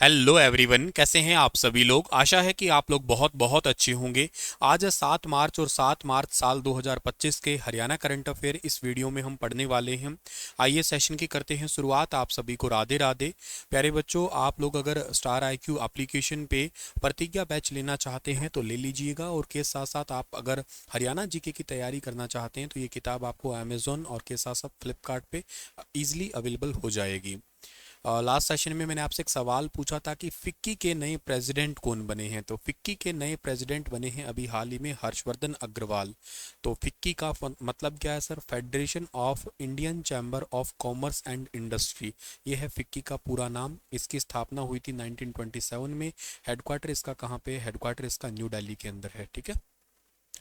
Hello everyone, कैसे हैं आप सभी लोग। आशा है कि आप लोग बहुत बहुत अच्छे होंगे। आज है 7 मार्च और 7 मार्च साल 2025 के हरियाणा करंट अफेयर इस वीडियो में हम पढ़ने वाले हैं। आइए सेशन की करते हैं शुरुआत। आप सभी को राधे राधे। प्यारे बच्चों, आप लोग अगर स्टार आईक्यू एप्लीकेशन पे प्रतिज्ञा बैच लेना चाहते हैं तो ले लीजिएगा, और के साथ साथ आप अगर हरियाणा जीके की तैयारी करना चाहते हैं तो ये किताब आपको अमेजोन और के साथ साथ फ्लिपकार्ट पे ईजिली अवेलेबल हो जाएगी। लास्ट सेशन में मैंने आपसे एक सवाल पूछा था कि फिक्की के नए प्रेसिडेंट कौन बने हैं। तो फिक्की के नए प्रेसिडेंट बने हैं अभी हाल ही में हर्षवर्धन अग्रवाल। तो फिक्की का मतलब क्या है sir? Federation of Indian chamber of commerce and industry. ये है फिक्की का पूरा नाम। इसकी स्थापना हुई थी 1927 में। हेडक्वार्टर इसका कहाँ पे है? हेडक्वार्टर इसका न्यू दिल्ली के अंदर है। ठीक है।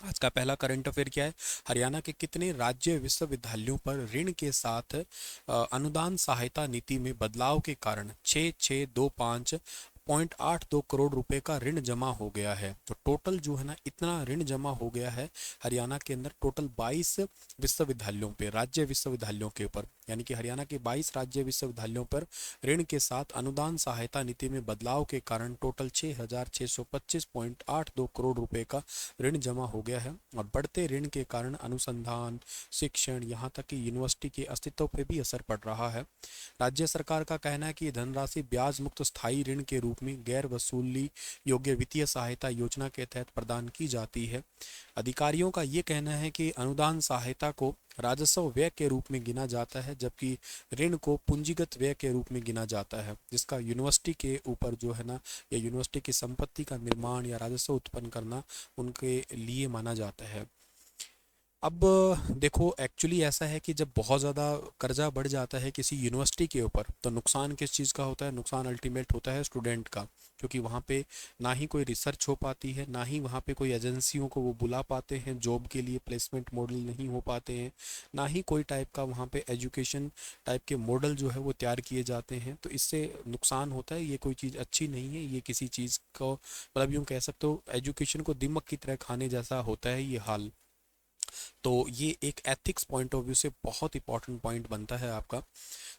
आज का पहला करंट अफेयर क्या है? हरियाणा के कितने राज्य विश्वविद्यालयों पर ऋण के साथ अनुदान सहायता नीति में बदलाव के कारण 6625.82 करोड़ रुपए का ऋण जमा हो गया है। तो टोटल जो है ना, इतना ऋण जमा हो गया है हरियाणा के अंदर टोटल 22 विश्वविद्यालयों पे, राज्य विश्वविद्यालयों के ऊपर, यानी कि हरियाणा के 22 राज्य विश्वविद्यालयों पर ऋण के साथ अनुदान सहायता नीति में बदलाव के कारण टोटल 6625.82 करोड़ रुपए का ऋण जमा हो गया है। और बढ़ते ऋण के कारण अनुसंधान, शिक्षण, यहाँ तक कि यूनिवर्सिटी के अस्तित्व पर भी असर पड़ रहा है। राज्य सरकार का कहना है कि ये धनराशि ब्याज मुक्त स्थायी ऋण के रूप में गैर वसूली योग्य वित्तीय सहायता योजना के तहत प्रदान की जाती है। अधिकारियों का ये कहना है कि अनुदान सहायता को राजस्व व्यय के रूप में गिना जाता है, जबकि ऋण को पूंजीगत व्यय के रूप में गिना जाता है, जिसका यूनिवर्सिटी के ऊपर जो है ना, या यूनिवर्सिटी की संपत्ति का निर्माण या राजस्व उत्पन्न करना उनके लिए माना जाता है। अब देखो, एक्चुअली ऐसा है कि जब बहुत ज़्यादा कर्जा बढ़ जाता है किसी यूनिवर्सिटी के ऊपर तो नुकसान किस चीज़ का होता है? नुकसान अल्टीमेट होता है स्टूडेंट का, क्योंकि वहाँ पे ना ही कोई रिसर्च हो पाती है, ना ही वहाँ पे कोई एजेंसियों को वो बुला पाते हैं जॉब के लिए, प्लेसमेंट मॉडल नहीं हो पाते हैं, ना ही कोई टाइप का वहाँ पे एजुकेशन टाइप के मॉडल जो है वो तैयार किए जाते हैं। तो इससे नुकसान होता है। ये कोई चीज़ अच्छी नहीं है। ये किसी चीज़ को मतलब यूँ कह सकते हो, एजुकेशन को दिमक की तरह खाने जैसा होता है ये हाल। तो ये एक एथिक्स पॉइंट ऑफ व्यू से बहुत इंपॉर्टेंट पॉइंट बनता है आपका।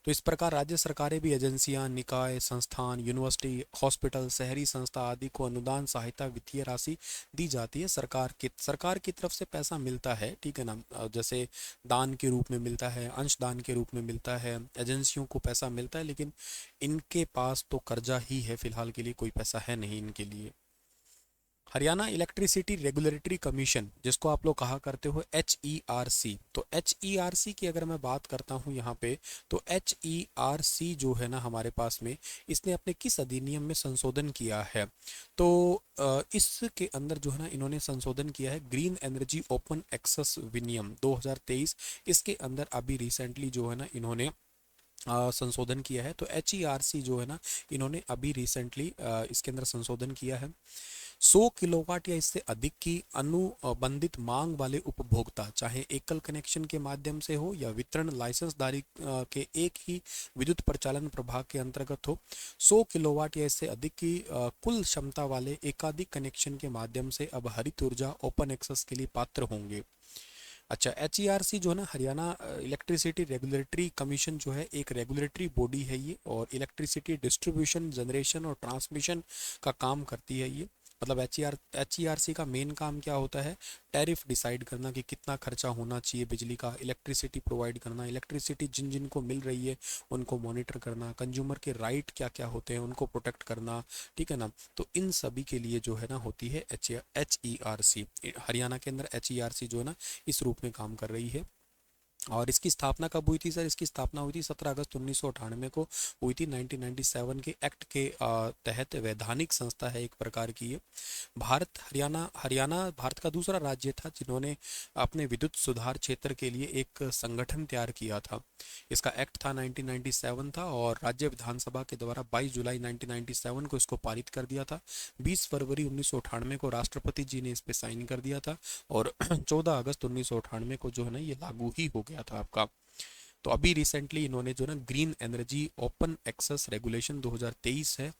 तो इस प्रकार राज्य सरकारें भी एजेंसियां, निकाय, संस्थान, यूनिवर्सिटी, हॉस्पिटल, शहरी संस्था आदि को अनुदान सहायता वित्तीय राशि दी जाती है। सरकार की तरफ से पैसा मिलता है, ठीक है ना। जैसे दान के रूप में मिलता है, अंशदान के रूप में मिलता है, एजेंसियों को पैसा मिलता है, लेकिन इनके पास तो कर्जा ही है फिलहाल के लिए, कोई पैसा है नहीं इनके लिए। हरियाणा इलेक्ट्रिसिटी रेगुलेटरी कमीशन, जिसको आप लोग कहा करते हो HERC, तो HERC की अगर मैं बात करता हूँ यहाँ पे, तो HERC जो है ना हमारे पास में, इसने अपने किस अधिनियम में संशोधन किया है? तो इसके अंदर जो है ना, इन्होंने संशोधन किया है ग्रीन एनर्जी ओपन एक्सेस विनियम 2023। इसके अंदर अभी रिसेंटली जो है ना, इन्होंने संशोधन किया है। तो HERC जो है ना, इन्होंने अभी रिसेंटली इसके अंदर संशोधन किया है। 100 किलोवाट या इससे अधिक की अनुबंधित मांग वाले उपभोक्ता, चाहे एकल कनेक्शन के माध्यम से हो या वितरण लाइसेंसधारी के एक ही विद्युत प्रचालन प्रभाग के अंतर्गत हो, 100 किलोवाट या इससे अधिक की कुल क्षमता वाले एकाधिक कनेक्शन के माध्यम से अब हरित ऊर्जा ओपन एक्सेस के लिए पात्र होंगे। अच्छा, HERC जो है ना, हरियाणा इलेक्ट्रिसिटी रेगुलेटरी कमीशन जो है, एक रेगुलेटरी बॉडी है ये, और इलेक्ट्रिसिटी डिस्ट्रीब्यूशन, जनरेशन और ट्रांसमिशन का काम करती है ये। मतलब HERC का मेन काम क्या होता है? टैरिफ डिसाइड करना कि कितना खर्चा होना चाहिए बिजली का, इलेक्ट्रिसिटी प्रोवाइड करना, इलेक्ट्रिसिटी जिन जिन को मिल रही है उनको मॉनिटर करना, कंज्यूमर के राइट क्या क्या होते हैं उनको प्रोटेक्ट करना, ठीक है ना। तो इन सभी के लिए जो है ना होती है HERC। हरियाणा के अंदर HERC जो है ना, इस रूप में काम कर रही है। और इसकी स्थापना कब हुई थी सर? इसकी स्थापना हुई थी 17 अगस्त 1998 को हुई थी। 1997 के एक्ट के तहत वैधानिक संस्था है एक प्रकार की ये। हरियाणा हरियाणा भारत का दूसरा राज्य था जिन्होंने अपने विद्युत सुधार क्षेत्र के लिए एक संगठन तैयार किया था। इसका एक्ट था 1997 था, और राज्य विधानसभा के द्वारा 22 जुलाई 1997 को इसको पारित कर दिया था। 20 फरवरी 1998 को राष्ट्रपति जी ने इस पे साइन कर दिया था, और 14 अगस्त 1998 को जो है ना, ये लागू ही हो गया था आपका। तो अभी रिसेंटली इन्होंने जो ना green energy open access regulation 2023 है,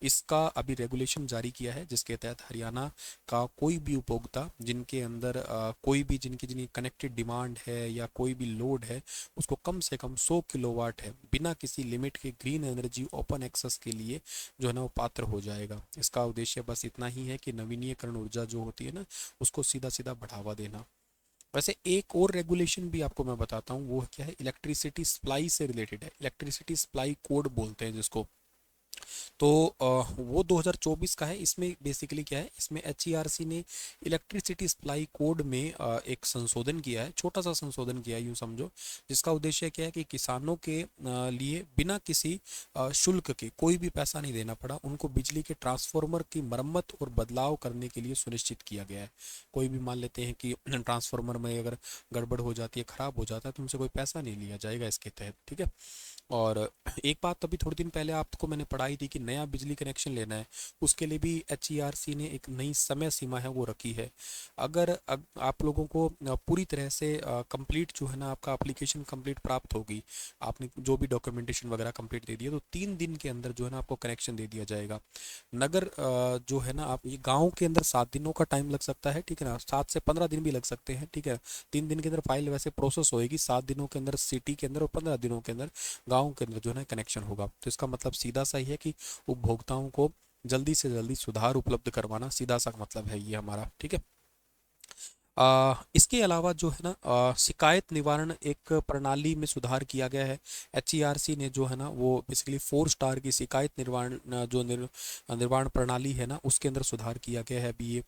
इसका अभी रेगुलेशन जारी किया है, जिसके तहत हरियाणा का कोई भी उपभोक्ता जिनके अंदर कोई भी जिनकी कनेक्टेड डिमांड है या कोई भी लोड है, उसको कम से कम 100 किलोवाट है बिना किसी लिमिट के ग्रीन एनर्जी ओपन एक्सेस के लिए जो है ना वो पात्र हो जाएगा। इसका उद्देश्य बस इतना ही है कि नवीनीकरण ऊर्जा जो होती है ना, उसको सीधा सीधा बढ़ावा देना। वैसे एक और रेगुलेशन भी आपको मैं बताता हूँ, वो क्या है, इलेक्ट्रिसिटी सप्लाई से रिलेटेड है, इलेक्ट्रिसिटी सप्लाई कोड बोलते हैं जिसको। तो वो 2024 का है। इसमें बेसिकली क्या है, इसमें एचईआरसी ने इलेक्ट्रिसिटी सप्लाई कोड में एक संशोधन किया है, छोटा सा संशोधन किया है यूँ समझो, जिसका उद्देश्य क्या है कि किसानों के लिए बिना किसी शुल्क के, कोई भी पैसा नहीं देना पड़ा, उनको बिजली के ट्रांसफार्मर की मरम्मत और बदलाव करने के लिए सुनिश्चित किया गया है। कोई भी मान लेते हैं कि ट्रांसफार्मर में अगर गड़बड़ हो जाती है, खराब हो जाता है, तो उनसे कोई पैसा नहीं लिया जाएगा इसके तहत, ठीक है। और एक बात अभी थोड़े दिन पहले आपको मैंने पढ़ाई थी कि नया बिजली कनेक्शन लेना है, उसके लिए भी एचईआरसी ने एक नई समय सीमा है वो रखी है। अगर आप लोगों को पूरी तरह से कंप्लीट जो है ना आपका एप्लीकेशन कंप्लीट प्राप्त होगी, आपने जो भी डॉक्यूमेंटेशन वगैरह कंप्लीट दे दिया, तो 3 दिन के अंदर जो है ना आपको कनेक्शन दे दिया जाएगा। नगर जो है ना, आप ये गाँव के अंदर 7 दिनों का टाइम लग सकता है, ठीक है ना, 7 से 15 दिन भी लग सकते हैं, ठीक है। 3 दिन के अंदर फाइल वैसे प्रोसेस होएगी, 7 दिनों के अंदर सिटी के अंदर और 15 दिनों के अंदर गाँव के अंदर जो है ना कनेक्शन होगा। तो इसका मतलब सीधा सा ही है कि उपभोक्ताओं को जल्दी से जल्दी सुधार उपलब्ध करवाना, सीधा सा मतलब है ये हमारा, ठीक है। इसके अलावा जो है ना शिकायत निवारण एक प्रणाली में सुधार किया गया है। एचईआरसी ने जो है ना वो बेसिकली 4 स्टार की शिकायत निवारण जो निर्माण प्रणाली है ना, उसके अंदर सुधार किया गया है अभी ये।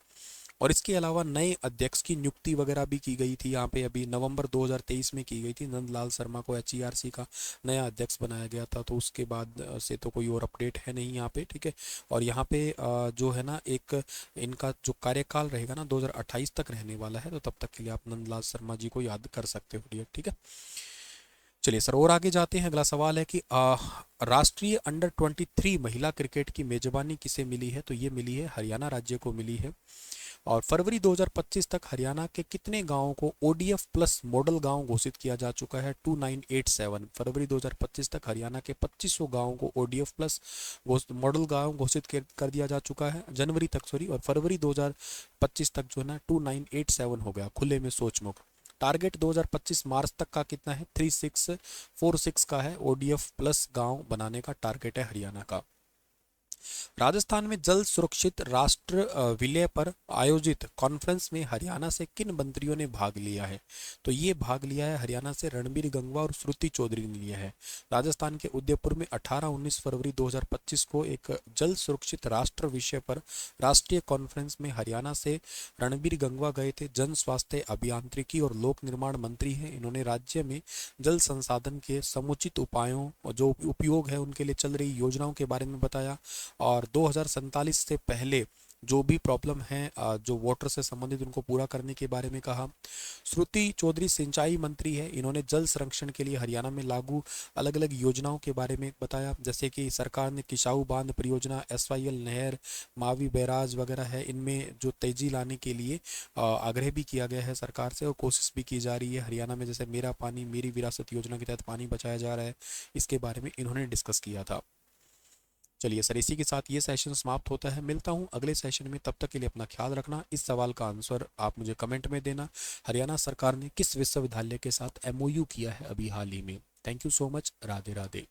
और इसके अलावा नए अध्यक्ष की नियुक्ति वगैरह भी की गई थी यहाँ पे, अभी नवंबर 2023 में की गई थी। नंदलाल शर्मा को एचईआरसी का नया अध्यक्ष बनाया गया था, तो उसके बाद से तो कोई और अपडेट है नहीं यहाँ पे, ठीक है। और यहाँ पे जो है ना एक इनका जो कार्यकाल रहेगा ना 2028 तक रहने वाला है, तो तब तक के लिए आप नंदलाल शर्मा जी को याद कर सकते हो, ठीक है। चलिए सर, और आगे जाते हैं। अगला सवाल है कि राष्ट्रीय अंडर 23 महिला क्रिकेट की मेजबानी किसे मिली है, तो ये मिली है हरियाणा राज्य को मिली है। और फरवरी 2025 तक हरियाणा के कितने गांवों को ओडीएफ प्लस मॉडल गांव घोषित किया जा चुका है, 2987। फरवरी 2025 तक हरियाणा के 2500 गांवों को ओडीएफ प्लस मॉडल गांव घोषित कर दिया जा चुका है जनवरी तक, सॉरी। और फरवरी 2025 तक जो है ना 2987 हो गया खुले में सोचमुख। टारगेट 2025 मार्च तक का कितना है, 3646 का है, ओडीएफ प्लस गांव बनाने का टारगेट है हरियाणा का। राजस्थान में जल सुरक्षित राष्ट्र विलय पर आयोजित कॉन्फ्रेंस में हरियाणा से किन मंत्रियों ने भाग लिया है, तो ये भाग लिया है हरियाणा से रणबीर गंगवा और श्रुति चौधरी ने लिया है। राजस्थान के उदयपुर में 18-19 फरवरी 2025 को एक जल सुरक्षित राष्ट्र विषय पर राष्ट्रीय कॉन्फ्रेंस में हरियाणा से रणबीर गंगवा गए थे। जन स्वास्थ्य अभियांत्रिकी और लोक निर्माण मंत्री हैं। इन्होंने राज्य में जल संसाधन के समुचित उपायों और जो उपयोग है उनके लिए चल रही योजनाओं के बारे में बताया। और 2047 से पहले जो भी प्रॉब्लम है जो वाटर से संबंधित, उनको पूरा करने के बारे में कहा। श्रुति चौधरी सिंचाई मंत्री है। इन्होंने जल संरक्षण के लिए हरियाणा में लागू अलग अलग योजनाओं के बारे में बताया, जैसे कि सरकार ने किसाऊ बांध परियोजना, एसवाईएल नहर, मावी बैराज वगैरह है, इनमें जो तेजी लाने के लिए आग्रह भी किया गया है सरकार से, और कोशिश भी की जा रही है हरियाणा में। जैसे मेरा पानी मेरी विरासत योजना के तहत पानी बचाया जा रहा है, इसके बारे में इन्होंने डिस्कस किया था। चलिए सर, इसी के साथ ये सेशन समाप्त होता है। मिलता हूँ अगले सेशन में, तब तक के लिए अपना ख्याल रखना। इस सवाल का आंसर आप मुझे कमेंट में देना। हरियाणा सरकार ने किस विश्वविद्यालय के साथ एमओयू किया है अभी हाल ही में। Thank you so much. Radhe Radhe.